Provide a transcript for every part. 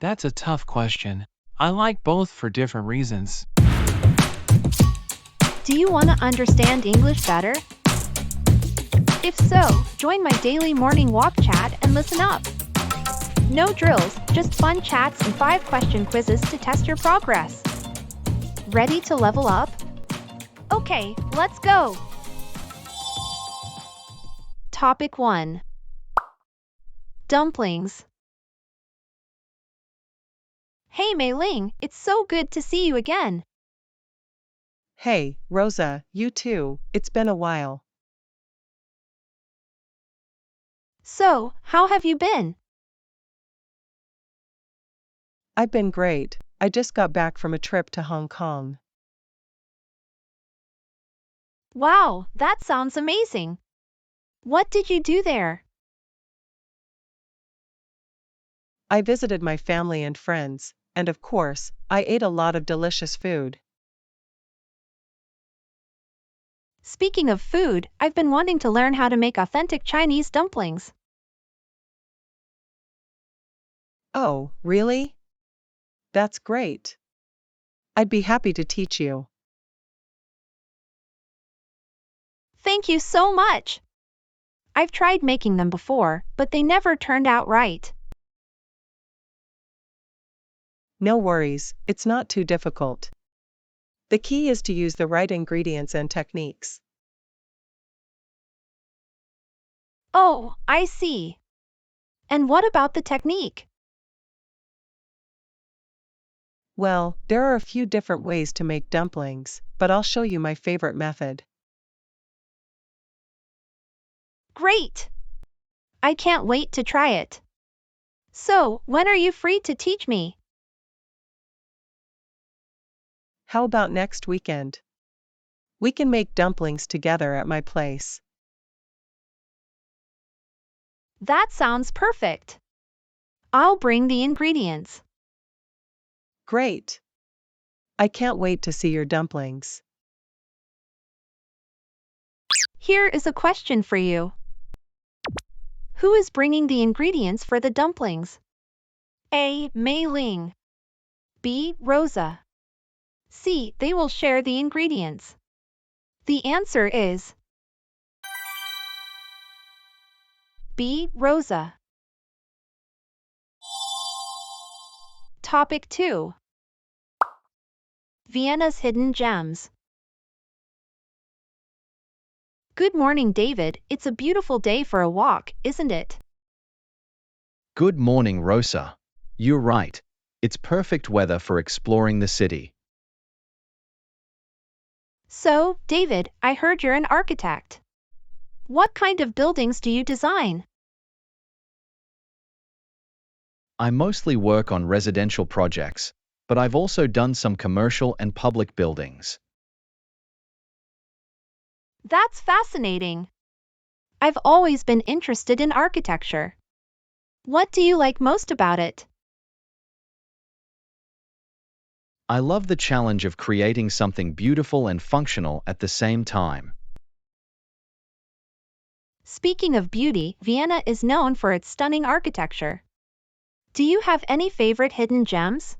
That's a tough question. I like both for different reasons. Do you want to understand English better? If so, join my daily morning walk chat and listen up. No drills, just fun chats and 5-question quizzes to test your progress. Ready to level up? Okay, let's go! Topic 1. Dumplings. Hey Mei Ling, it's so good to see you again. Hey, Rosa, you too, it's been a while. So, how have you been? I've been great. I just got back from a trip to Hong Kong. Wow, that sounds amazing. What did you do there? I visited my family and friends, and of course, I ate a lot of delicious food. Speaking of food, I've been wanting to learn how to make authentic Chinese dumplings. Oh, really? That's great. I'd be happy to teach you. Thank you so much. I've tried making them before, but they never turned out right. No worries, it's not too difficult. The key is to use the right ingredients and techniques. Oh, I see. And what about the technique? Well, there are a few different ways to make dumplings, but I'll show you my favorite method. Great! I can't wait to try it. So, when are you free to teach me? How about next weekend? We can make dumplings together at my place. That sounds perfect. I'll bring the ingredients. Great! I can't wait to see your dumplings. Here is a question for you. Who is bringing the ingredients for the dumplings? A. Mei Ling. B. Rosa. C. They will share the ingredients. The answer is B. Rosa. Topic 2. Vienna's hidden gems. Good morning, David. It's a beautiful day for a walk, isn't it? Good morning, Rosa. You're right. It's perfect weather for exploring the city. So, David, I heard you're an architect. What kind of buildings do you design? I mostly work on residential projects, but I've also done some commercial and public buildings. That's fascinating. I've always been interested in architecture. What do you like most about it? I love the challenge of creating something beautiful and functional at the same time. Speaking of beauty, Vienna is known for its stunning architecture. Do you have any favorite hidden gems?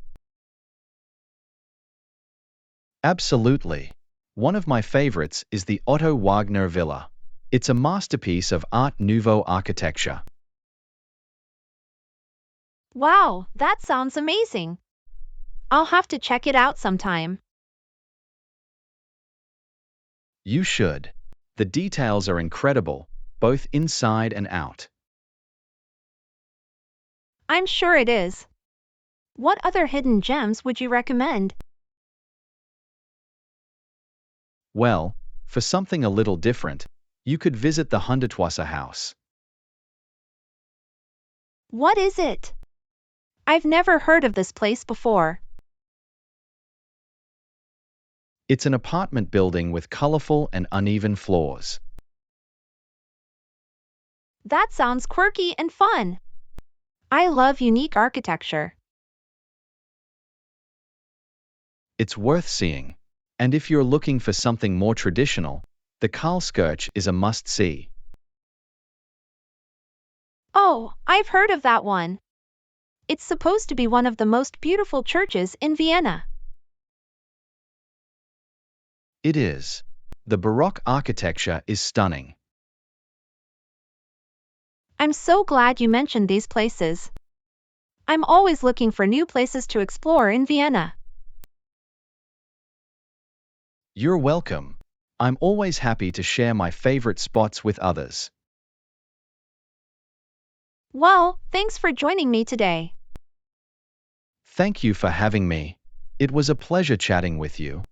Absolutely. One of my favorites is the Otto Wagner Villa. It's a masterpiece of Art Nouveau architecture. Wow, that sounds amazing. I'll have to check it out sometime. You should. The details are incredible, both inside and out. I'm sure it is. What other hidden gems would you recommend? Well, for something a little different, you could visit the Hundertwasser House. What is it? I've never heard of this place before. It's an apartment building with colorful and uneven floors. That sounds quirky and fun. I love unique architecture. It's worth seeing. And if you're looking for something more traditional, the Karlskirche is a must-see. Oh, I've heard of that one. It's supposed to be one of the most beautiful churches in Vienna. It is. The Baroque architecture is stunning. I'm so glad you mentioned these places. I'm always looking for new places to explore in Vienna. You're welcome. I'm always happy to share my favorite spots with others. Well, thanks for joining me today. Thank you for having me. It was a pleasure chatting with you.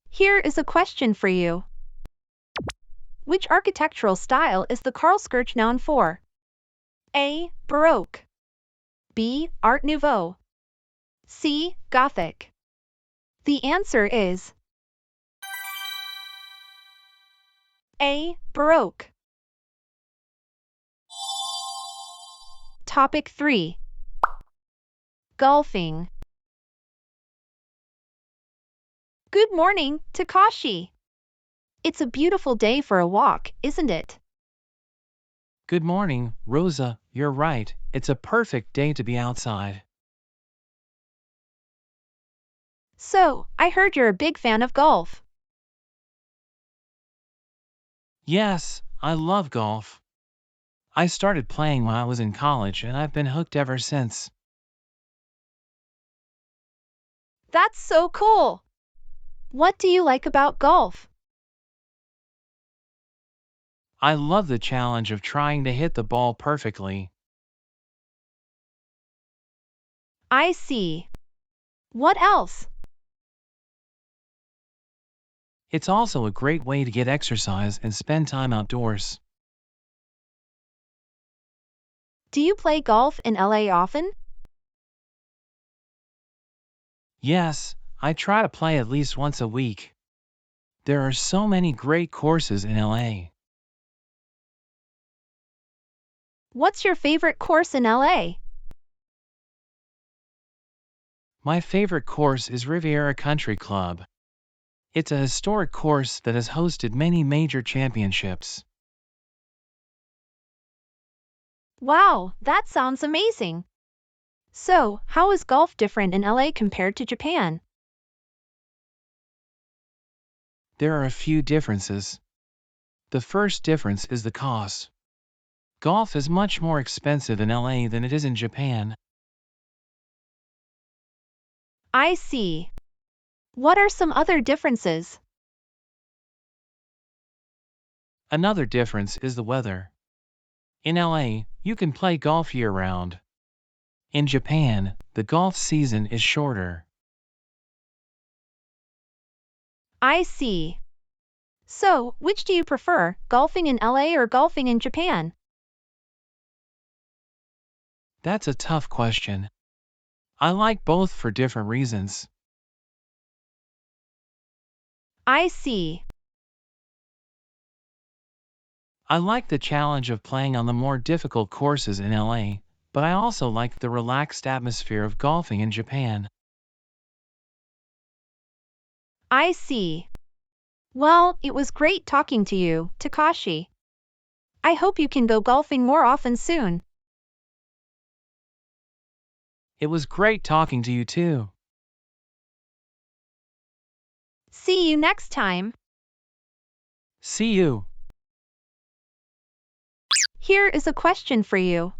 Here is a question for you. Which architectural style is the Karlskirche known for? A. Baroque. B. Art Nouveau. C. Gothic. The answer is A. Baroque. Topic 3. Golfing. Good morning, Takashi. It's a beautiful day for a walk, isn't it? Good morning, Rosa. You're right. It's a perfect day to be outside. So, I heard you're a big fan of golf. Yes, I love golf. I started playing when I was in college and I've been hooked ever since. That's so cool. What do you like about golf? I love the challenge of trying to hit the ball perfectly. I see. What else? It's also a great way to get exercise and spend time outdoors. Do you play golf in LA often? Yes, I try to play at least once a week. There are so many great courses in LA. What's your favorite course in LA? My favorite course is Riviera Country Club. It's a historic course that has hosted many major championships. Wow, that sounds amazing. So, how is golf different in LA compared to Japan? There are a few differences. The first difference is the cost. Golf is much more expensive in LA than it is in Japan. I see. What are some other differences? Another difference is the weather. In LA, you can play golf year-round. In Japan, the golf season is shorter. I see. So, which do you prefer, golfing in LA or golfing in Japan? That's a tough question. I like both for different reasons. I see. I like the challenge of playing on the more difficult courses in LA, but I also like the relaxed atmosphere of golfing in Japan. I see. Well, it was great talking to you, Takashi. I hope you can go golfing more often soon. It was great talking to you too. See you next time. See you. Here is a question for you.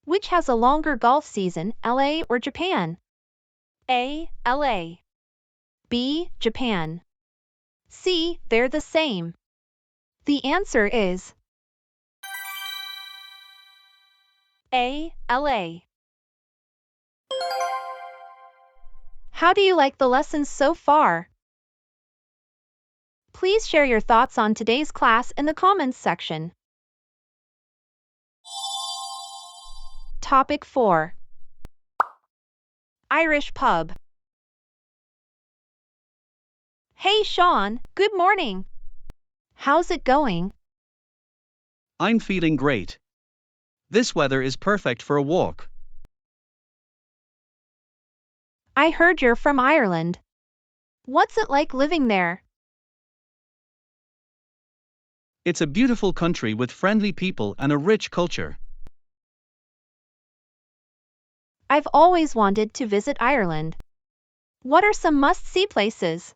Which has a longer golf season, LA or Japan? A. LA. B. Japan. C. They're the same. The answer is A. LA. How do you like the lessons so far? Please share your thoughts on today's class in the comments section. Topic 4. Irish pub. Hey Sean, good morning. How's it going? I'm feeling great. This weather is perfect for a walk. I heard you're from Ireland. What's it like living there? It's a beautiful country with friendly people and a rich culture. I've always wanted to visit Ireland. What are some must-see places?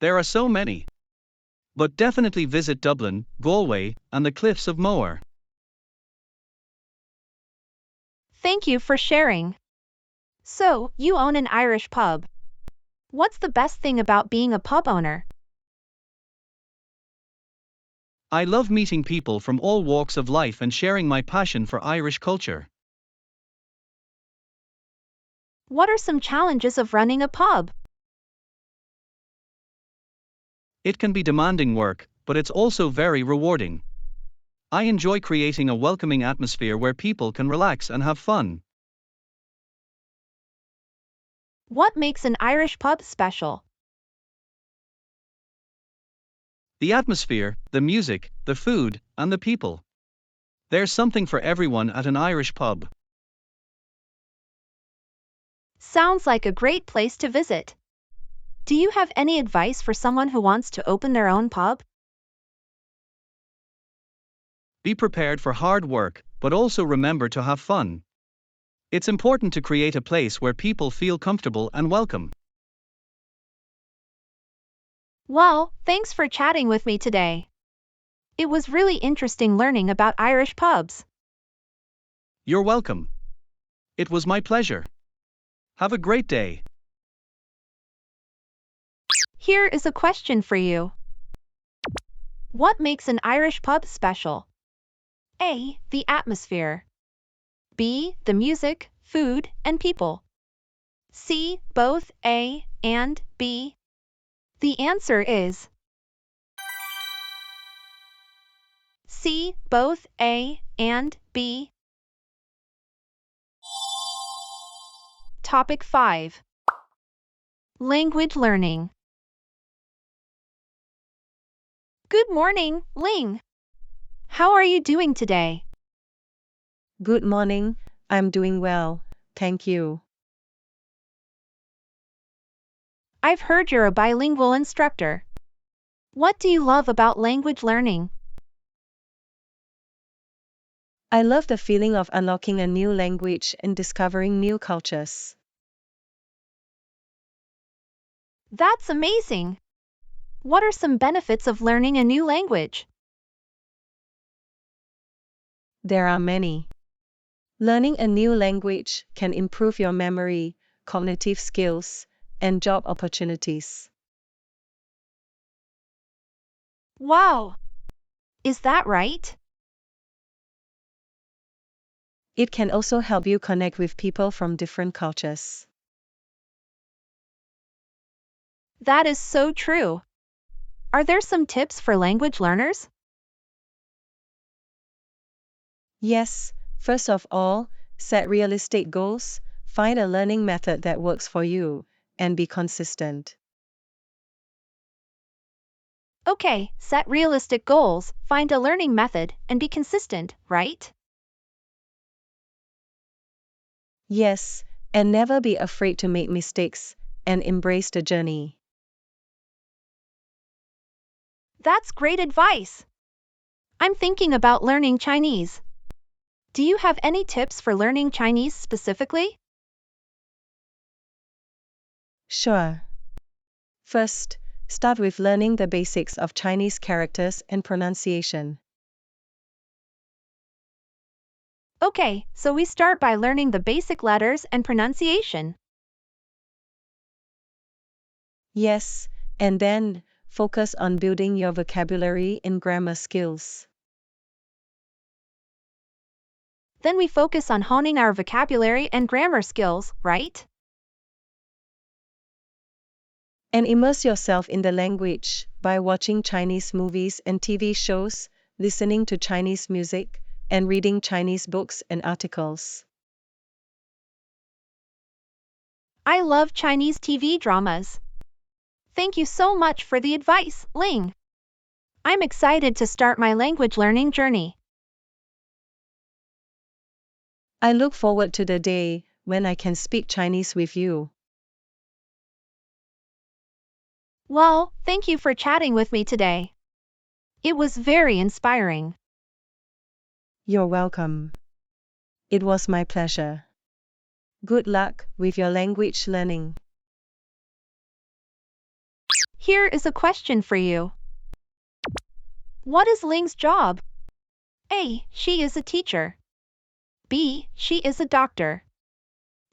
There are so many. But definitely visit Dublin, Galway, and the Cliffs of Moher. Thank you for sharing. So, you own an Irish pub. What's the best thing about being a pub owner? I love meeting people from all walks of life and sharing my passion for Irish culture. What are some challenges of running a pub? It can be demanding work, but it's also very rewarding. I enjoy creating a welcoming atmosphere where people can relax and have fun. What makes an Irish pub special? The atmosphere, the music, the food, and the people. There's something for everyone at an Irish pub. Sounds like a great place to visit. Do you have any advice for someone who wants to open their own pub? Be prepared for hard work, but also remember to have fun. It's important to create a place where people feel comfortable and welcome. Well, thanks for chatting with me today. It was really interesting learning about Irish pubs. You're welcome. It was my pleasure. Have a great day. Here is a question for you. What makes an Irish pub special? A. The atmosphere. B. The music, food, and people. C. Both A and B. The answer is C. Both A and B. Topic 5. Language learning. Good morning, Ling. How are you doing today? Good morning, I'm doing well, thank you. I've heard you're a bilingual instructor. What do you love about language learning? I love the feeling of unlocking a new language and discovering new cultures. That's amazing. What are some benefits of learning a new language? There are many. Learning a new language can improve your memory, cognitive skills, and job opportunities. Wow! Is that right? It can also help you connect with people from different cultures. That is so true. Are there some tips for language learners? Yes, first of all, set realistic goals, find a learning method that works for you, and be consistent. Okay, set realistic goals, find a learning method, and be consistent, right? Yes, and never be afraid to make mistakes, and embrace the journey. That's great advice. I'm thinking about learning Chinese. Do you have any tips for learning Chinese specifically? Sure. First, start with learning the basics of Chinese characters and pronunciation. Okay, so we start by learning the basic letters and pronunciation. Yes, and then, focus on building your vocabulary and grammar skills. Then we focus on honing our vocabulary and grammar skills, right? And immerse yourself in the language by watching Chinese movies and TV shows, listening to Chinese music, and reading Chinese books and articles. I love Chinese TV dramas. Thank you so much for the advice, Ling. I'm excited to start my language learning journey. I look forward to the day when I can speak Chinese with you. Well, thank you for chatting with me today. It was very inspiring. You're welcome. It was my pleasure. Good luck with your language learning. Here is a question for you. What is Ling's job? A. She is a teacher. B. She is a doctor.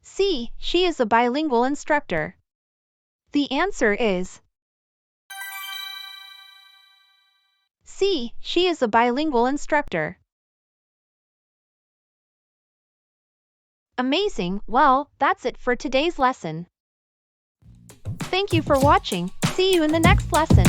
C. She is a bilingual instructor. The answer is C. She is a bilingual instructor. Amazing! Well, that's it for today's lesson. Thank you for watching. See you in the next lesson.